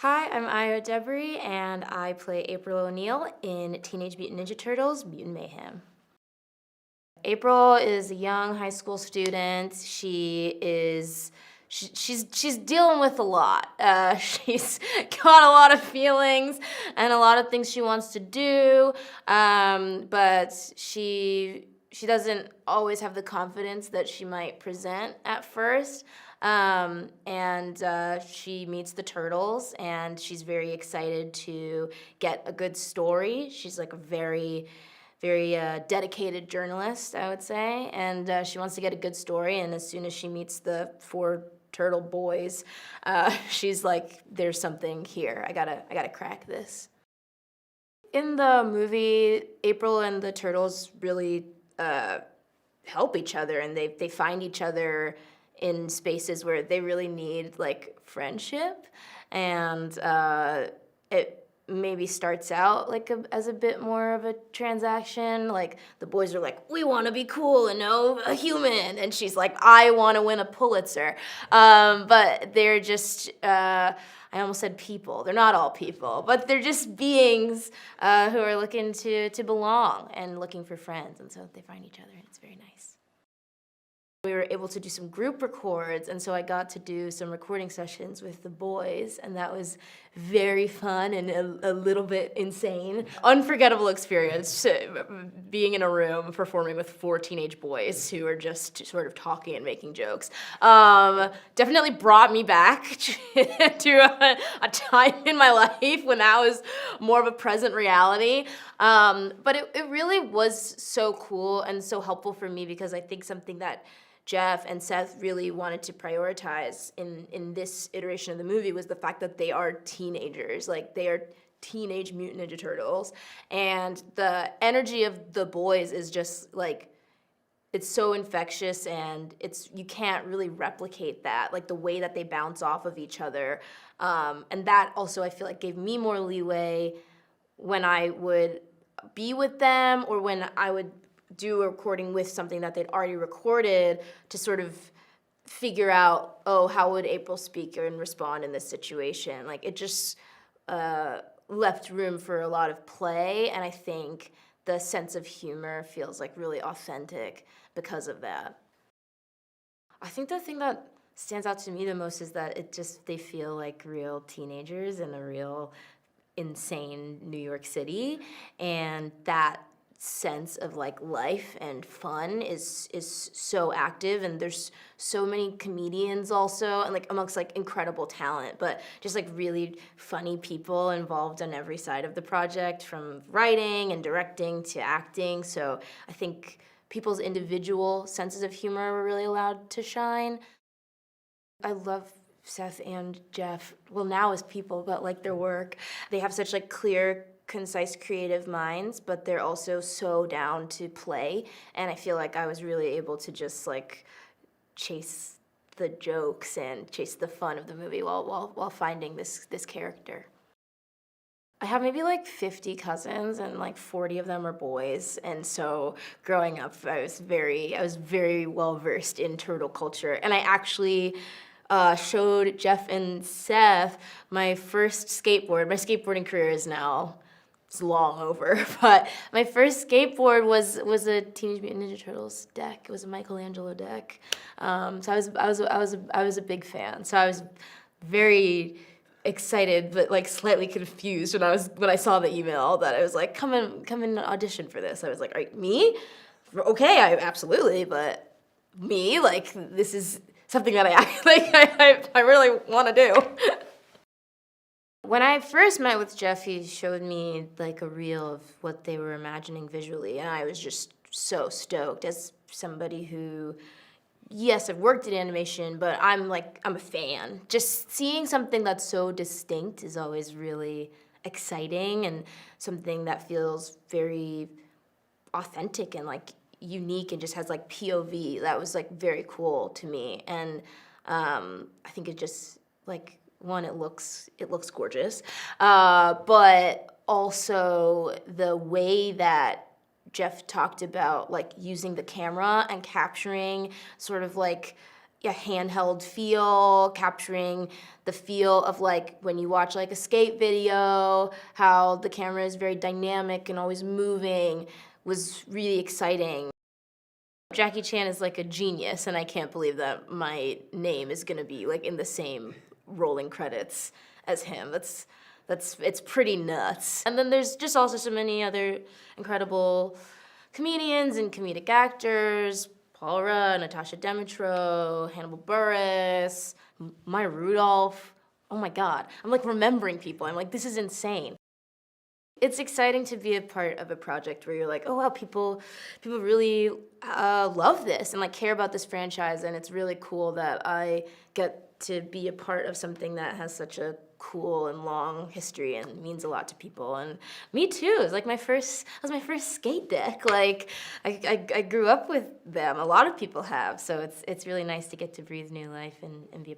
Hi, I'm Edebiri, and I play April O'Neil in Teenage Mutant Ninja Turtles: Mutant Mayhem. April is a young high school student. She's dealing with a lot. She's got a lot of feelings and a lot of things she wants to do, but she doesn't always have the confidence that she might present at first. And she meets the turtles, and she's very excited to get a good story. She's like a very dedicated journalist, I would say, and she wants to get a good story. And as soon as she meets the four turtle boys, she's like, "There's something here. I gotta crack this." In the movie, April and the turtles really help each other, and they find each other in spaces where they really need like friendship, and it maybe starts out like as a bit more of a transaction. Like the boys are like, "We want to be cool and know a human," and she's like, "I want to win a Pulitzer." But they're just I almost said people. They're not all people, but they're just beings who are looking to belong and looking for friends, and so they find each other, and it's very nice. We were able to do some group records, and so I got to do some recording sessions with the boys, and that was very fun and a little bit insane. Unforgettable experience, being in a room performing with four teenage boys who are just sort of talking and making jokes. Definitely brought me back to a time in my life when that was more of a present reality. But it really was so cool and so helpful for me, because I think something that Jeff and Seth really wanted to prioritize in this iteration of the movie was the fact that they are teenagers. Like, they are Teenage Mutant Ninja Turtles. And the energy of the boys is just, like, it's so infectious, and you can't really replicate that, like the way that they bounce off of each other. And that also, I feel like, gave me more leeway when I would be with them, or when I would do a recording with something that they'd already recorded, to sort of figure out, oh, how would April speak and respond in this situation? Like, it just left room for a lot of play, and I think the sense of humor feels like really authentic because of that. I think the thing that stands out to me the most is that they feel like real teenagers in a real insane New York City, and that sense of like life and fun is so active, and there's so many comedians also, and like amongst like incredible talent, but just like really funny people involved on every side of the project, from writing and directing to acting. So I think people's individual senses of humor were really allowed to shine. I love Seth and Jeff, well, now as people, but like their work. They have such like clear, concise, creative minds, but they're also so down to play. And I feel like I was really able to just like chase the jokes and chase the fun of the movie while finding this character. I have maybe like 50 cousins, and like 40 of them are boys. And so growing up, I was very well versed in turtle culture. And I actually showed Jeff and Seth my first skateboard. My skateboarding career is now, it's long over, but my first skateboard was a Teenage Mutant Ninja Turtles deck. It was a Michelangelo deck. So I was a big fan. So I was very excited, but like slightly confused when I saw the email that I was like, come and audition for this. I was like, all right, me? Okay, absolutely, but me? Like, this is something that I really want to do. When I first met with Jeff, he showed me like a reel of what they were imagining visually, and I was just so stoked. As somebody who, yes, I've worked in animation, but I'm a fan. Just seeing something that's so distinct is always really exciting, and something that feels very authentic and like unique and just has like POV. That was like very cool to me, and I think it just like, one, it looks gorgeous, but also the way that Jeff talked about like using the camera and capturing sort of like a handheld feel, capturing the feel of like when you watch like a skate video, how the camera is very dynamic and always moving, was really exciting. Jackie Chan is like a genius, and I can't believe that my name is gonna be like in the same rolling credits as him. It's pretty nuts. And then there's just also so many other incredible comedians and comedic actors. Paul Rudd, Natasha Demetro, Hannibal Buress, Maya Rudolph. Oh my God, I'm like remembering people. I'm like, this is insane. It's exciting to be a part of a project where you're like, oh wow, people really love this and like care about this franchise, and it's really cool that I get to be a part of something that has such a cool and long history and means a lot to people. And me too. It was like that was my first skate deck. Like I grew up with them. A lot of people have, so it's really nice to get to breathe new life and be a